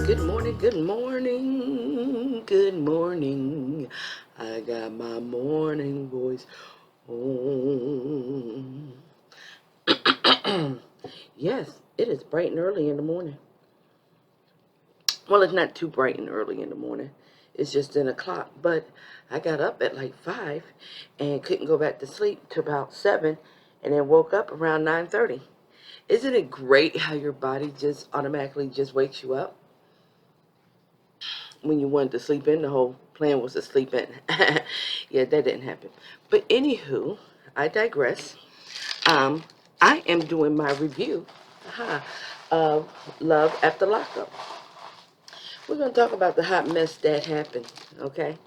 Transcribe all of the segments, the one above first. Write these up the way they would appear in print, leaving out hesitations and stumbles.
Good morning, good morning, good morning. I got my morning voice on. Yes, it is bright and early in the morning. Well, it's not too bright and early in the morning. It's just 10 o'clock. But I got up at like 5 and couldn't go back to sleep till about 7 and then woke up around 9:30. Isn't it great how your body just automatically just wakes you up? When you wanted to sleep in, the whole plan was to sleep in. Yeah, that didn't happen. But anywho, I digress. Um, I am doing my review of Love After Lockup. We're going to talk about the hot mess that happened, okay?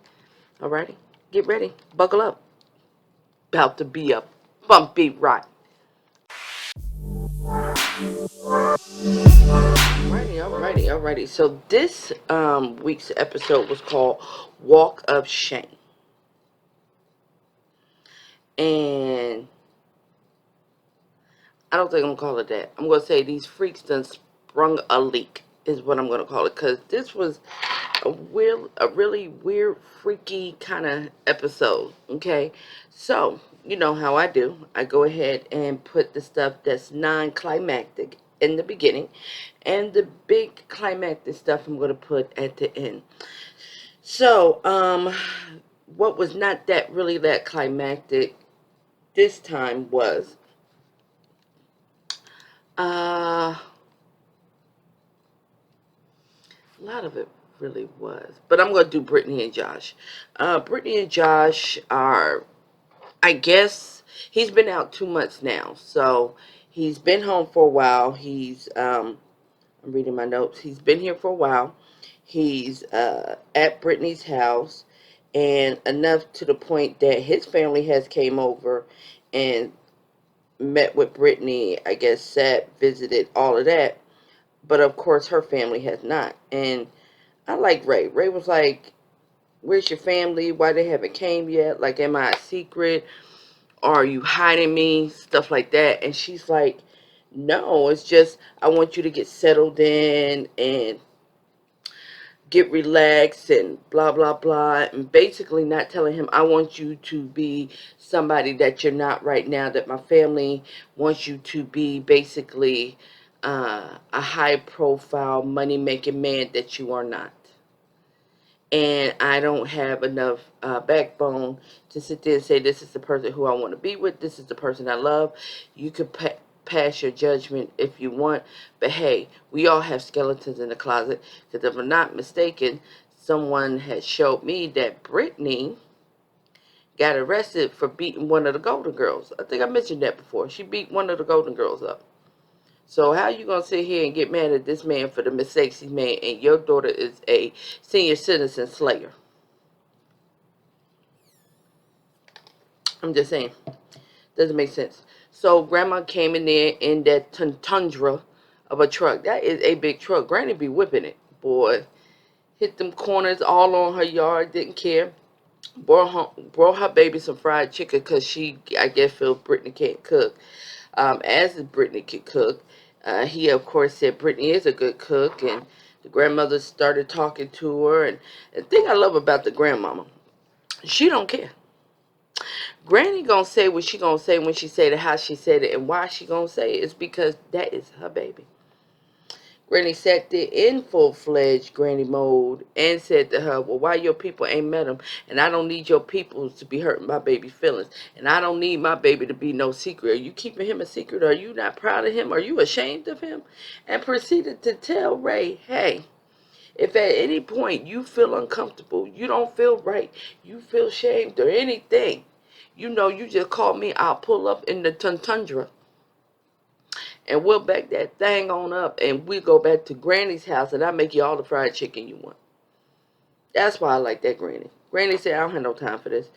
Alrighty? Get ready. Buckle up. About to be a bumpy ride. Alrighty. So this week's episode was called Walk of Shame. And I don't think I'm going to call it that. I'm going to say these freaks done sprung a leak is what I'm going to call it. Because this was a really weird, freaky kind of episode. Okay? So, you know how I do. I go ahead and put the stuff that's non-climactic in the beginning. And the big climactic stuff I'm going to put at the end. So, what was not that climactic this time was a lot of it really was. But I'm going to do Brittany and Josh. Brittany and Josh are, I guess, he's been out 2 months now. So he's been home for a while. I'm reading my notes. He's been here for a while. He's at Brittany's house. And enough to the point that his family has came over and met with Brittany, I guess, sat, visited, all of that. But of course, her family has not. And I like Ray. Ray was like, where's your family? Why they haven't came yet? Like, am I a secret? Are you hiding me? Stuff like that. And she's like, no, it's just I want you to get settled in and get relaxed and blah, blah, blah. And basically not telling him, I want you to be somebody that you're not right now, that my family wants you to be basically a high profile, money making man that you are not. And I don't have enough backbone to sit there and say, this is the person who I want to be with. This is the person I love. You could pass your judgment if you want. But hey, we all have skeletons in the closet. Because if I'm not mistaken, someone had showed me that Brittany got arrested for beating one of the Golden Girls. I think I mentioned that before. She beat one of the Golden Girls up. So how you going to sit here and get mad at this man for the mistakes he made, and your daughter is a senior citizen slayer? I'm just saying. Doesn't make sense. So grandma came in there in that tundra of a truck. That is a big truck. Granny be whipping it. Boy, hit them corners all on her yard. Didn't care. Brought her baby some fried chicken because she, I guess, feels Brittany can't cook. As if Brittany could cook. He, of course, said Brittany is a good cook. And the grandmother started talking to her. And the thing I love about the grandmama, she don't care. Granny gonna say what she gonna say when she said it, how she said it, and why she gonna say it is because that is her baby. Granny sat there in full-fledged granny mode and said to her, well, why your people ain't met him? And I don't need your people to be hurting my baby's feelings. And I don't need my baby to be no secret. Are you keeping him a secret? Are you not proud of him? Are you ashamed of him? And proceeded to tell Ray, hey, if at any point you feel uncomfortable, you don't feel right, you feel shamed or anything, you know, you just call me. I'll pull up in the tundra and we'll back that thing on up and we'll go back to Granny's house and I'll make you all the fried chicken you want. That's why I like that Granny. Granny said, I don't have no time for this.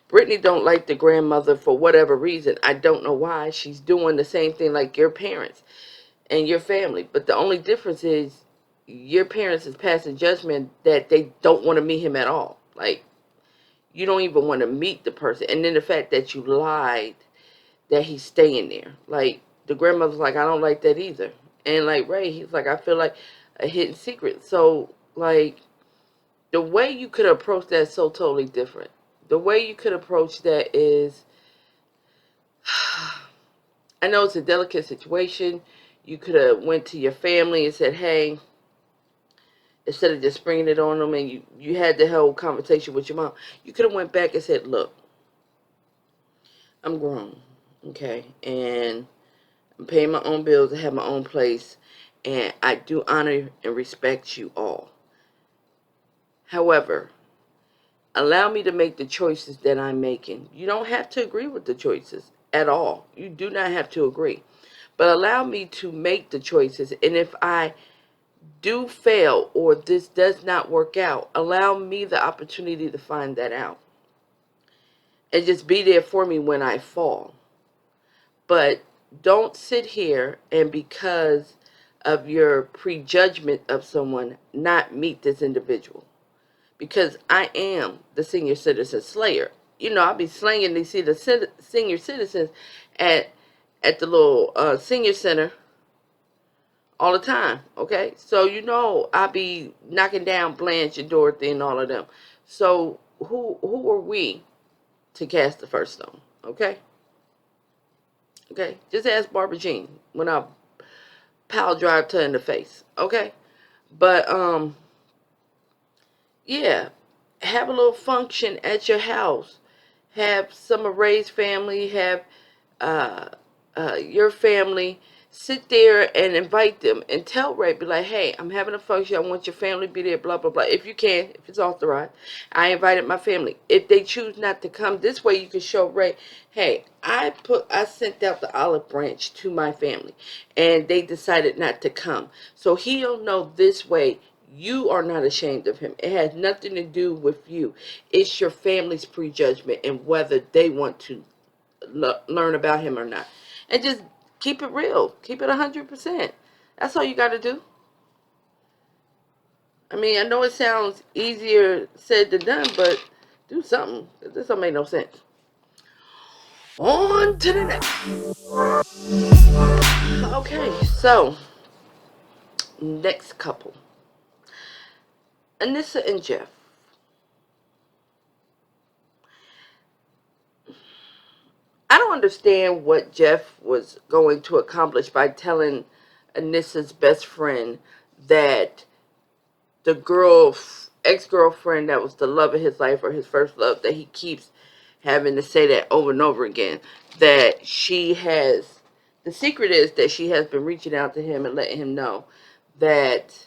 Brittany don't like the grandmother for whatever reason. I don't know why. She's doing the same thing like your parents and your family. But the only difference is your parents is passing judgment that they don't want to meet him at all. Like, you don't even want to meet the person. And then the fact that you lied that he's staying there. Like, the grandmother's like, I don't like that either. And like Ray, he's like, I feel like a hidden secret. So, like, the way you could approach that is so totally different. The way you could approach that is, I know it's a delicate situation. You could have went to your family and said, hey, instead of just springing it on them, and you had the whole conversation with your mom, you could have went back and said, look, I'm grown, okay, and I'm paying my own bills, I have my own place, and I do honor and respect you all. However, allow me to make the choices that I'm making. You don't have to agree with the choices at all. You do not have to agree. But allow me to make the choices, and if I do fail or this does not work out, allow me the opportunity to find that out. And just be there for me when I fall. But don't sit here and because of your prejudgment of someone, not meet this individual. Because I am the senior citizen slayer. You know, I'll be slanging these senior citizens at the little senior center all the time, okay? So, you know, I'll be knocking down Blanche and Dorothy and all of them. So, who are we to cast the first stone, okay? Okay? Just ask Barbara Jean when I pile drive her in the face, okay? But, yeah, have a little function at your house. Have some of Ray's family, have uh, your family, sit there and invite them and tell Ray, be like, hey, I'm having a function. I want your family to be there, blah, blah, blah. If you can, if it's authorized. I invited my family. If they choose not to come, this way you can show Ray, hey, I sent out the olive branch to my family and they decided not to come. So he'll know this way you are not ashamed of him. It has nothing to do with you. It's your family's prejudgment and whether they want to learn about him or not. And just keep it real. Keep it 100%. That's all you got to do. I mean, I know it sounds easier said than done, but do something. This don't make no sense. On to the next. Okay, so next couple. Anissa and Jeff. I don't understand what Jeff was going to accomplish by telling Anissa's best friend that the ex-girlfriend that was the love of his life or his first love, that he keeps having to say that over and over again, that she has, the secret is that she has been reaching out to him and letting him know that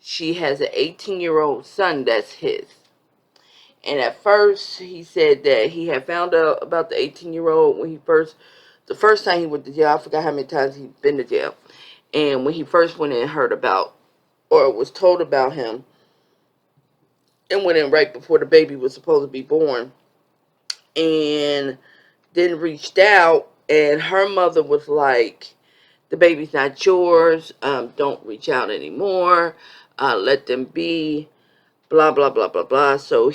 she has an 18-year-old son that's his. And at first, he said that he had found out about the 18-year-old when the first time he went to jail. I forgot how many times he'd been to jail. And when he first went in and heard about, or was told about him, and went in right before the baby was supposed to be born, and then reached out, and her mother was like, the baby's not yours, don't reach out anymore, let them be, blah, blah, blah, blah, blah. So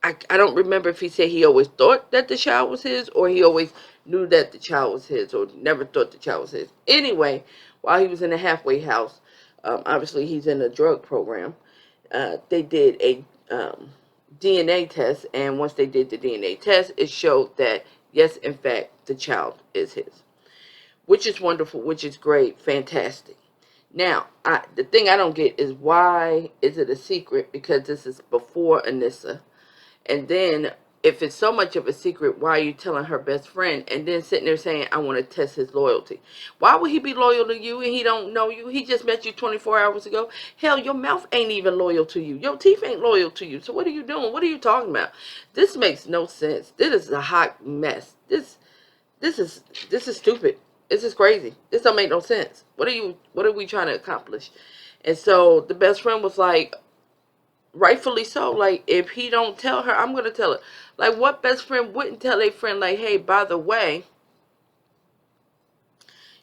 I don't remember if he said he always thought that the child was his, or he always knew that the child was his, or never thought the child was his. Anyway, while he was in the halfway house, obviously he's in a drug program, they did a DNA test, and once they did the DNA test, it showed that, yes, in fact, the child is his. Which is wonderful, which is great, fantastic. Now, the thing I don't get is why is it a secret? Because this is before Anissa. And then, if it's so much of a secret, why are you telling her best friend? And then sitting there saying, I want to test his loyalty. Why would he be loyal to you and he don't know you? He just met you 24 hours ago. Hell, your mouth ain't even loyal to you. Your teeth ain't loyal to you. So what are you doing? What are you talking about? This makes no sense. This is a hot mess. This is stupid. This is crazy. This don't make no sense. What are we trying to accomplish? And so the best friend was like, rightfully so, like, if he don't tell her, I'm going to tell her. Like, what best friend wouldn't tell a friend, like, hey, by the way,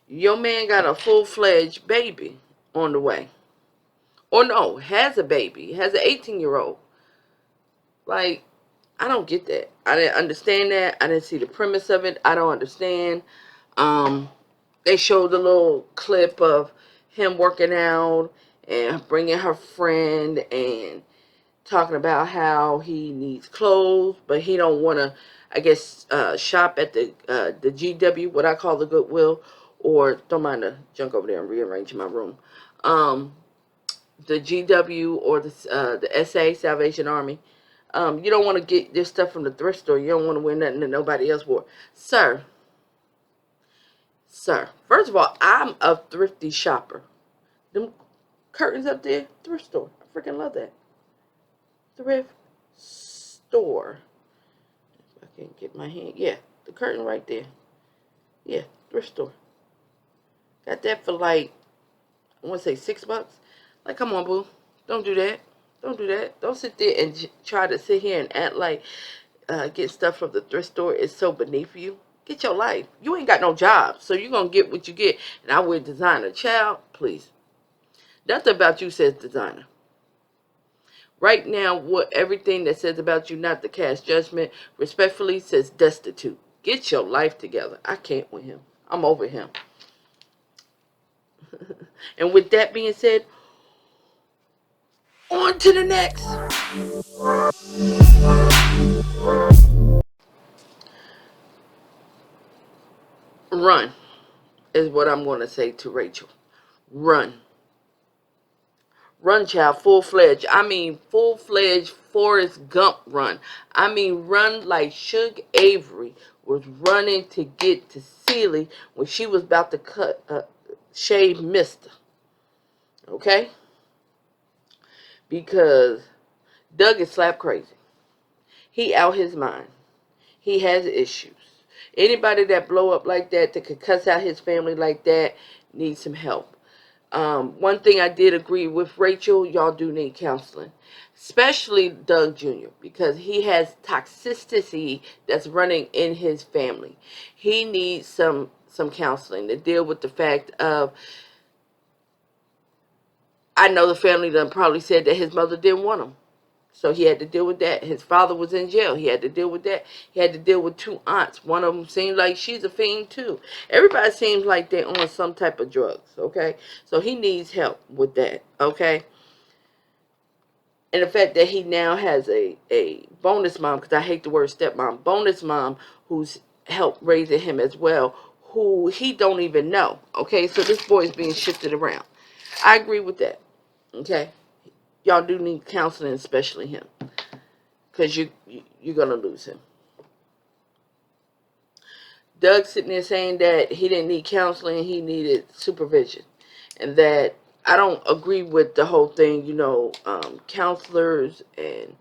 your man got a full-fledged baby on the way. Or no, has a baby, has an 18-year-old. Like, I don't get that. I didn't understand that. I didn't see the premise of it. I don't understand. They showed a little clip of him working out and bringing her friend and talking about how he needs clothes, but he don't want to, I guess, shop at the GW, what I call the Goodwill, or don't mind the junk over there. I'm rearranging my room. The GW or the SA, Salvation Army. You don't want to get this stuff from the thrift store. You don't want to wear nothing that nobody else wore. Sir, first of all, I'm a thrifty shopper. Them curtains up there, thrift store. I freaking love that. Thrift store. If I can't get my hand. Yeah, the curtain right there. Yeah, thrift store. Got that for like, I want to say $6. Like, come on, boo. Don't do that. Don't do that. Don't sit there and try to sit here and act like get stuff from the thrift store is so beneath you. Get your life. You ain't got no job, so you're going to get what you get. And I wear designer. Child, please. Nothing about you says designer. Right now, what everything that says about you, not to cast judgment, respectfully says destitute. Get your life together. I can't with him. I'm over him. And with that being said, on to the next. Run is what I'm going to say to Rachel. Run. Run, child, full-fledged. I mean, full-fledged Forrest Gump run. I mean, run like Suge Avery was running to get to Celie when she was about to shave Mister. Okay? Because Doug is slap crazy. He out his mind. He has issues. Anybody that blow up like that could cuss out his family like that needs some help. One thing I did agree with Rachel, y'all do need counseling. Especially Doug Jr. because he has toxicity that's running in his family. He needs some counseling to deal with the fact of, I know the family done probably said that his mother didn't want him. So he had to deal with that. His father was in jail. He had to deal with that. He had to deal with 2 aunts. One of them seemed like she's a fiend too. Everybody seems like they're on some type of drugs, okay? So he needs help with that, okay? And the fact that he now has a bonus mom, because I hate the word stepmom, bonus mom who's helped raising him as well, who he don't even know, okay? So this boy is being shifted around. I agree with that, okay? Y'all do need counseling, especially him. Because you're going to lose him. Doug sitting there saying that he didn't need counseling, he needed supervision. And that I don't agree with the whole thing, counselors and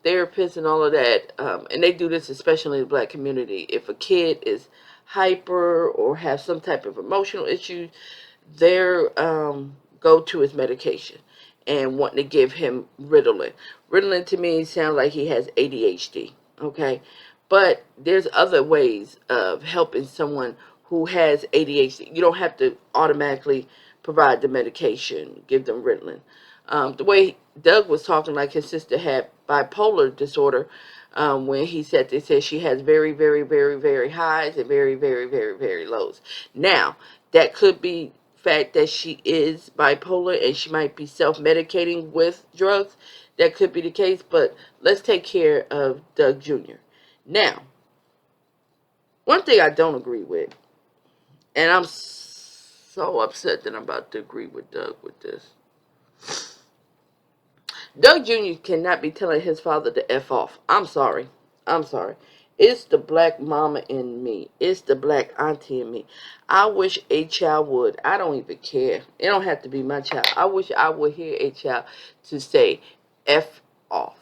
therapists and all of that. And they do this especially in the black community. If a kid is hyper or has some type of emotional issues, their go-to is medication. And wanting to give him Ritalin. Ritalin to me sounds like he has ADHD, okay? But there's other ways of helping someone who has ADHD. You don't have to automatically provide the medication, give them Ritalin. The way Doug was talking, like his sister had bipolar disorder, when he said they said she has very, very, very, very highs and very, very, very, very lows. Now, that could be fact that she is bipolar and she might be self-medicating with drugs. That could be the case, but let's take care of Doug Jr. Now, one thing I don't agree with, and I'm so upset that I'm about to agree with Doug with this. Doug Jr. cannot be telling his father to F off. I'm sorry. It's the black mama in me. It's the black auntie in me. I wish a child would. I don't even care. It don't have to be my child. I wish I would hear a child to say F off.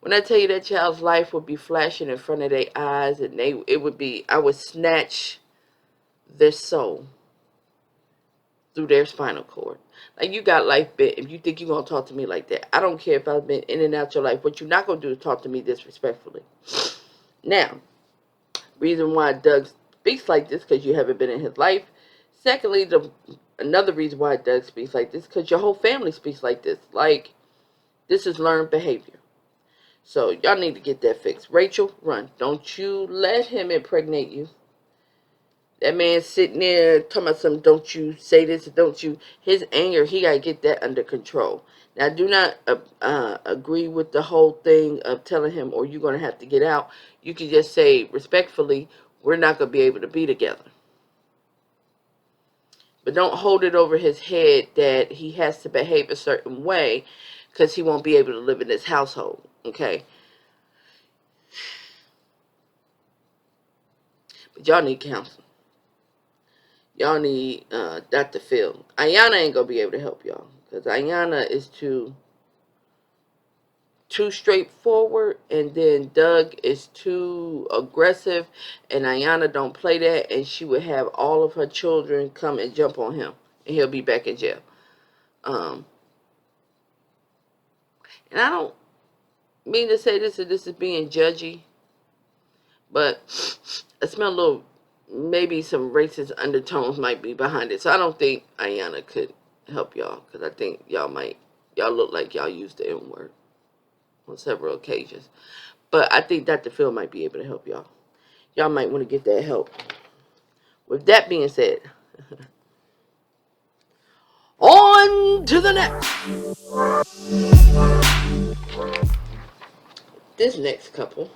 When I tell you that child's life would be flashing in front of their eyes, and I would snatch their soul through their spinal cord. Like, you got life bit if you think you're going to talk to me like that. I don't care if I've been in and out your life. What you're not going to do is talk to me disrespectfully. Now, reason why Doug speaks like this, because you haven't been in his life. Secondly, another reason why Doug speaks like this, because your whole family speaks like this. Like, this is learned behavior. So, y'all need to get that fixed. Rachel, run. Don't you let him impregnate you. That man sitting there talking about some, don't you say this, don't you. His anger, he got to get that under control. Now, do not agree with the whole thing of telling him, or you're going to have to get out. You can just say, respectfully, we're not going to be able to be together. But don't hold it over his head that he has to behave a certain way because he won't be able to live in this household. Okay? But y'all need counseling. Y'all need Dr. Phil. Ayana ain't going to be able to help y'all because Ayana is too straightforward, and then Doug is too aggressive, and Ayana don't play that, and she would have all of her children come and jump on him, and he'll be back in jail. And I don't mean to say this, and this is being judgy, but I smell a little, maybe some racist undertones might be behind it. So I don't think Ayana could help y'all, because I think y'all look like y'all used the N-word on several occasions. But I think Dr. Phil might be able to help y'all. Y'all might want to get that help. With that being said, on to the next. This next couple,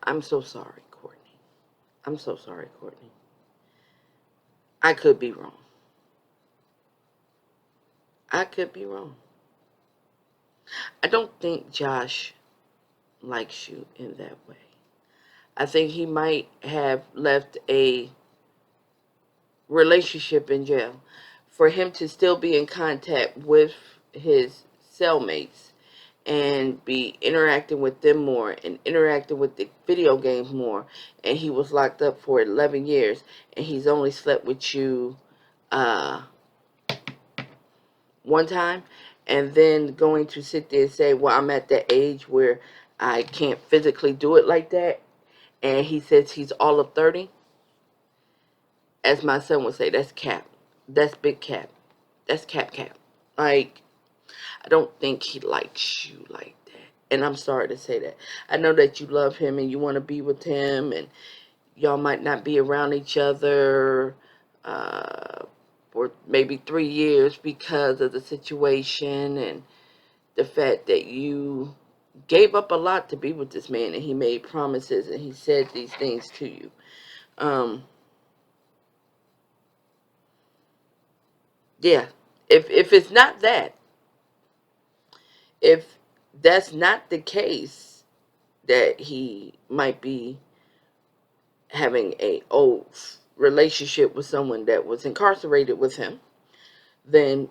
I'm so sorry, Courtney. I'm so sorry, Courtney. I could be wrong. I could be wrong. I don't think Josh likes you in that way. I think he might have left a relationship in jail. For him to still be in contact with his cellmates and be interacting with them more and interacting with the video games more, and he was locked up for 11 years and he's only slept with you one time, and then going to sit there and say, well, I'm at the age where I can't physically do it like that, and he says he's all of 30. As my son would say, that's cap. That's big cap. That's cap. Like, I don't think he likes you like that. And I'm sorry to say that. I know that you love him and you want to be with him, and y'all might not be around each other for maybe 3 years because of the situation and the fact that you gave up a lot to be with this man, and he made promises and he said these things to you. Yeah, if it's not that, if that's not the case, that he might be having a old relationship with someone that was incarcerated with him, then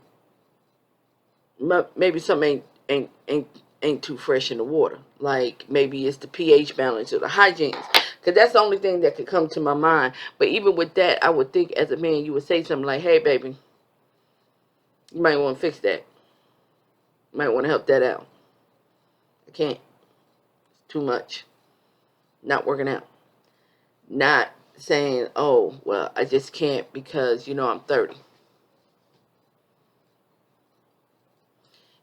maybe something ain't too fresh in the water. Like, maybe it's the pH balance or the hygiene, because that's the only thing that could come to my mind. But even with that, I would think as a man, you would say something like, hey, baby, you might want to fix that. You might want to help that out. I can't. It's too much. Not working out. Not saying, oh, well, I just can't because, I'm 30.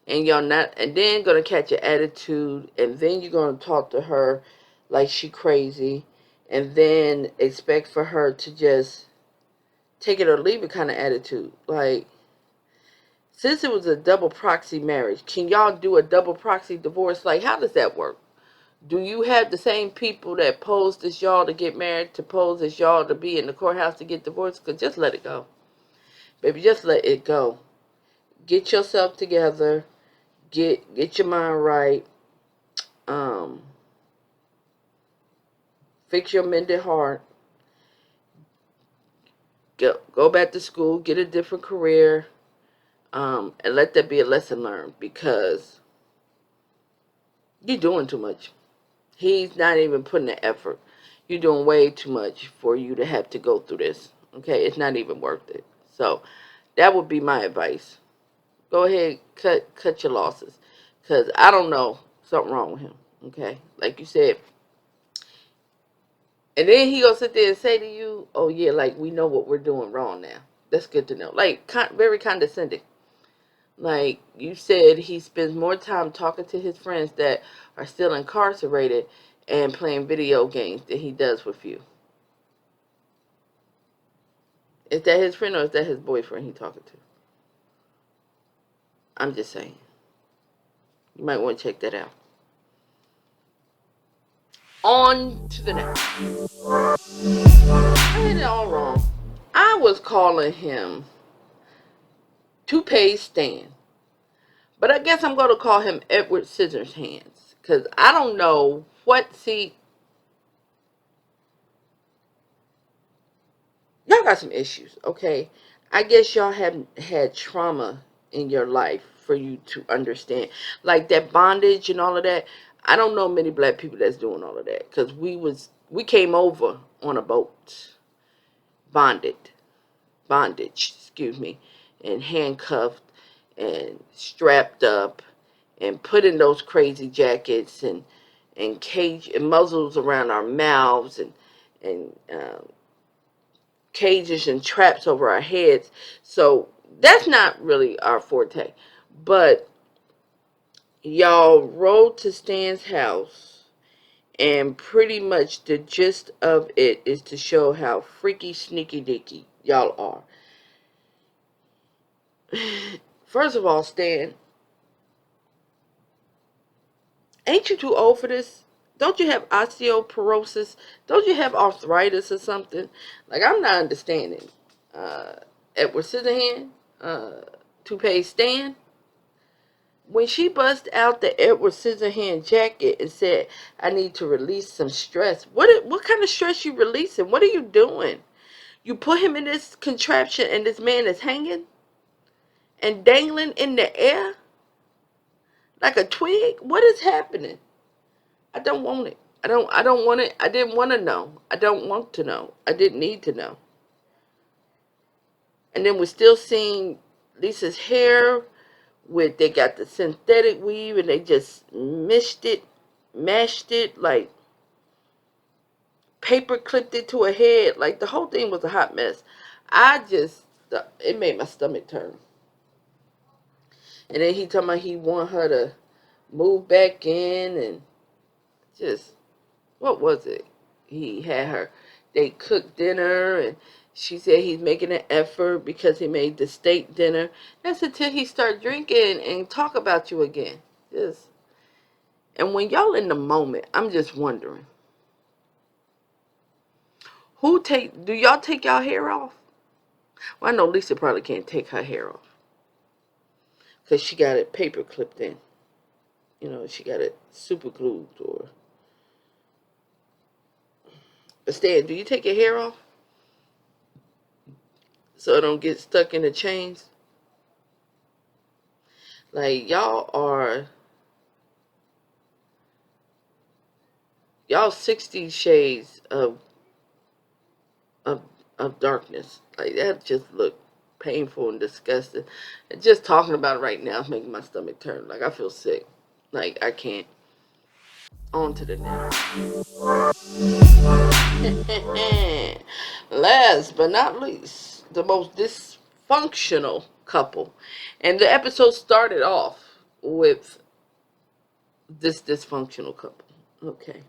And y'all not, and then gonna catch an attitude, and then you're gonna talk to her like she crazy, and then expect for her to just take it or leave it kind of attitude. Like, since it was a double proxy marriage, can y'all do a double proxy divorce? Like, how does that work? Do you have the same people that posed as y'all to get married to pose as y'all to be in the courthouse to get divorced? Because just let it go. Baby, just let it go. Get yourself together. Get your mind right. Fix your mended heart. Go back to school. Get a different career. And let that be a lesson learned, because you're doing too much. He's not even putting the effort. You're doing way too much for you to have to go through this. Okay? It's not even worth it. So that would be my advice. Go ahead, cut your losses. Because I don't know, something wrong with him. Okay? Like you said. And then he gonna sit there and say to you, oh yeah, like, we know what we're doing wrong now. That's good to know. Like, very condescending. Like, you said he spends more time talking to his friends that are still incarcerated and playing video games than he does with you. Is that his friend or is that his boyfriend he talking to? I'm just saying. You might want to check that out. On to the next. I had it all wrong. I was calling him Toupee Stan. But I guess I'm going to call him Edward Scissorhands. Because I don't know what, y'all got some issues, okay? I guess y'all haven't had trauma in your life for you to understand. Like that bondage and all of that. I don't know many black people that's doing all of that. Because we came over on a boat. Bondage, excuse me. And handcuffed and strapped up and put in those crazy jackets and cage and muzzles around our mouths and cages and traps over our heads. So that's not really our forte. But y'all rode to Stan's house, and pretty much the gist of it is to show how freaky, sneaky, dicky y'all are. First of all, Stan, ain't you too old for this? Don't you have osteoporosis? Don't you have arthritis or something? Like, I'm not understanding. Edward Scissorhand, Toupee Stan, when she bust out the Edward Scissorhand jacket and said, I need to release some stress. What kind of stress you releasing? What are you doing? You put him in this contraption and this man is hanging and dangling in the air like a twig? What is happening? I don't want it. I don't want it. I didn't want to know. I don't want to know. I didn't need to know. And then we're still seeing Lisa's hair with, they got the synthetic weave and they just mashed it, like paper clipped it to a head. Like the whole thing was a hot mess. It made my stomach turn. And then he told me he want her to move back in and just, what was it? He had her, they cooked dinner and she said he's making an effort because he made the steak dinner. That's until he start drinking and talk about you again. Just, and when y'all in the moment, I'm just wondering, do y'all take y'all hair off? Well, I know Lisa probably can't take her hair off because she got it paper clipped in. You know, she got it super glued or. But Stan, do you take your hair off so it don't get stuck in the chains? Like, y'all 60 shades of darkness. Like, that just look painful and disgusting. And just talking about it right now is making my stomach turn. Like, I feel sick. Like, I can't. On to the next. Last but not least, the most dysfunctional couple. And the episode started off with this dysfunctional couple. Okay.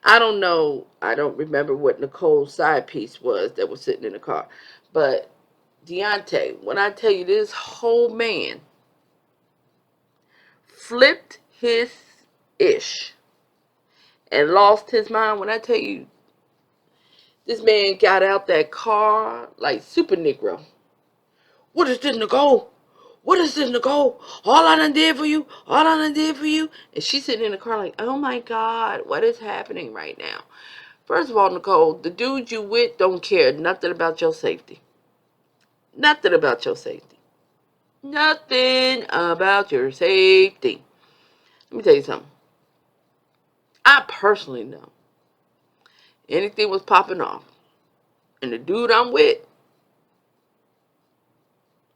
I don't know. I don't remember what Nicole's side piece was that was sitting in the car. But Deontay, when I tell you this whole man flipped his ish and lost his mind, when I tell you this man got out that car like Super Negro. What is this, Nicole? What is this, Nicole? All I done did for you. All I done did for you. And she's sitting in the car like, oh my God, what is happening right now? First of all, Nicole, the dude you with don't care nothing about your safety. Nothing about your safety. Nothing about your safety. Let me tell you something. I personally know anything was popping off, and the dude I'm with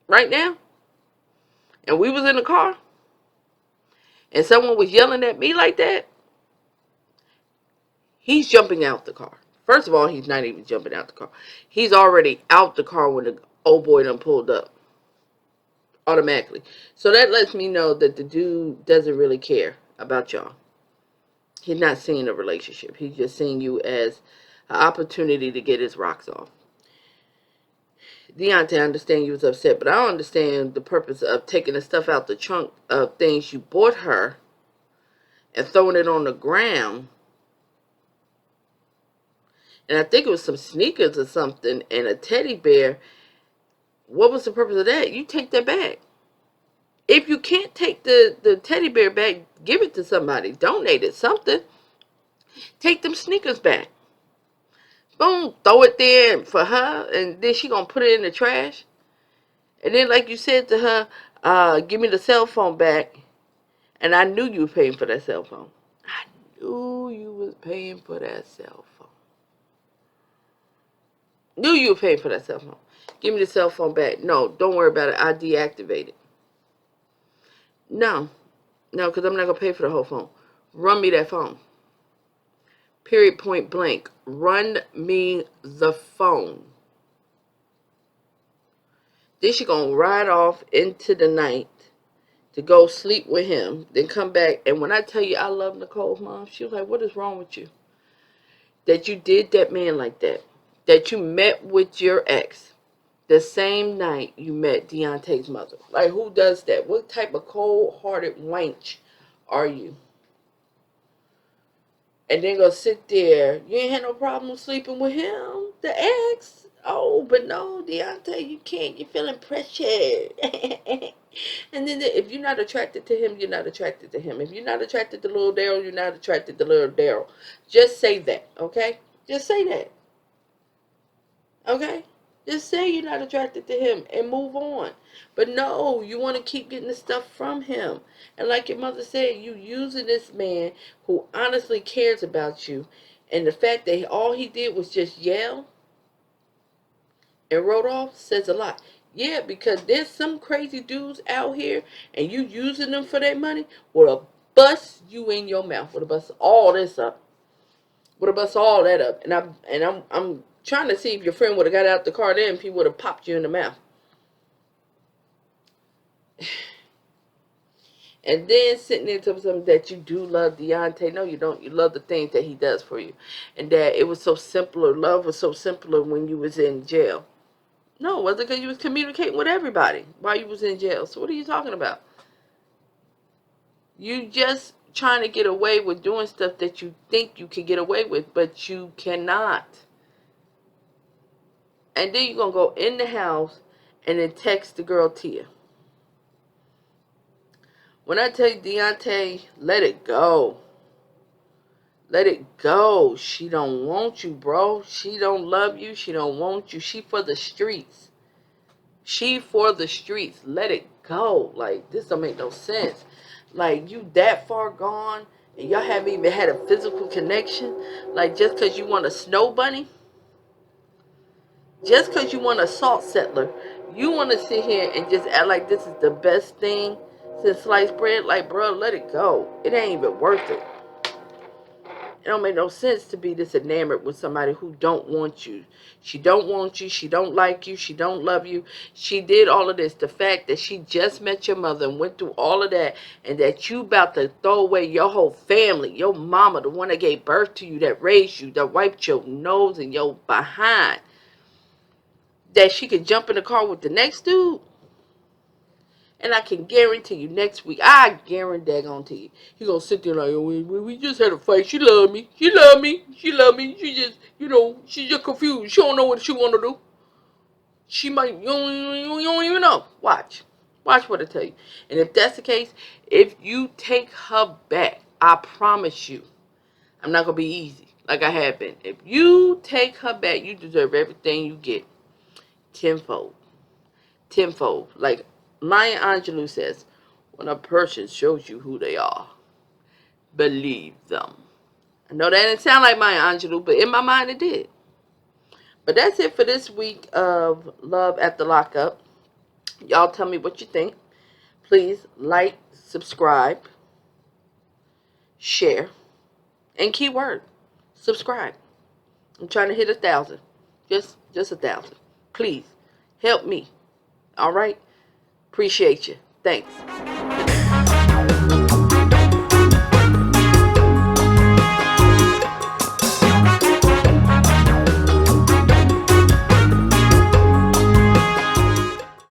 right now, and we was in the car, and someone was yelling at me like that, he's jumping out the car. First of all, he's not even jumping out the car. He's already out the car when the old boy done pulled up. Automatically. So that lets me know that the dude doesn't really care about y'all. He's not seeing a relationship. He's just seeing you as an opportunity to get his rocks off. Deontay, I understand you was upset, but I don't understand the purpose of taking the stuff out the trunk of things you bought her and throwing it on the ground. And I think it was some sneakers or something and a teddy bear. What was the purpose of that? You take that back. If you can't take the teddy bear back, give it to somebody. Donate it, something. Take them sneakers back. Boom, throw it there for her, and then she gonna put it in the trash. And then, like you said to her, give me the cell phone back. And I knew you were paying for that cell phone. I knew you was paying for that cell phone. Knew you were paying for that cell phone. Give me the cell phone back. No, don't worry about it. I deactivate it. No, because I'm not gonna pay for the whole phone. Run me that phone. Period, point blank. Run me the phone. Then she gonna ride off into the night to go sleep with him, then come back. And when I tell you I love Nicole's mom, she was like, what is wrong with you? That you did that man like that. That you met with your ex the same night you met Deontay's mother. Like, who does that? What type of cold-hearted wench are you? And then go sit there. You ain't had no problem sleeping with him, the ex. Oh, but no, Deontay, you can't. You're feeling pressured. And then if you're not attracted to him, you're not attracted to him. If you're not attracted to little Daryl, you're not attracted to little Daryl. Just say that, okay? Just say that, okay? Just say you're not attracted to him and move on. But no, you want to keep getting the stuff from him. And like your mother said, you using this man who honestly cares about you. And the fact that all he did was just yell and wrote off says a lot. Yeah, because there's some crazy dudes out here and you using them for their money, would have bust you in your mouth. Would have bust all this up. Would have bust all that up. And I'm trying to see if your friend would have got out the car then, if he would have popped you in the mouth. And then sitting there telling something that you do love Deontay. No, you don't. You love the things that he does for you. And that it was so simpler. Love was so simpler when you was in jail. No, it wasn't, because you was communicating with everybody while you was in jail. So what are you talking about? You just trying to get away with doing stuff that you think you can get away with, but you cannot. And then you're going to go in the house and then text the girl Tia. When I tell you, Deontay, let it go. Let it go. She don't want you, bro. She don't love you. She don't want you. She for the streets. She for the streets. Let it go. Like, this don't make no sense. Like, you that far gone and y'all haven't even had a physical connection. Like, just because you want a snow bunny, just because you want a salt settler, you want to sit here and just act like this is the best thing since sliced bread. Like, bro, let it go. It ain't even worth it. It don't make no sense to be this enamored with somebody who don't want you. She don't want you. She don't like you. She don't love you. She did all of this. The fact that she just met your mother and went through all of that, and that you about to throw away your whole family, your mama, the one that gave birth to you, that raised you, that wiped your nose and your behind, that she could jump in the car with the next dude. And I can guarantee you, next week, I guarantee you, he gonna sit there like, oh, we just had a fight. She love me. She love me. She love me. She just, she's just confused. She don't know what she want to do. She might, you don't even know. Watch. Watch what I tell you. And if that's the case, if you take her back, I promise you, I'm not gonna be easy like I have been. If you take her back, you deserve everything you get. Tenfold. Tenfold. Like Maya Angelou says, when a person shows you who they are, believe them. I know that didn't sound like Maya Angelou, but in my mind it did. But that's it for this week of Love at the Lockup. Y'all tell me what you think. Please like, subscribe, share, and keyword, subscribe. I'm trying to hit 1,000. Just 1,000. Please, help me. All right? Appreciate you. Thanks.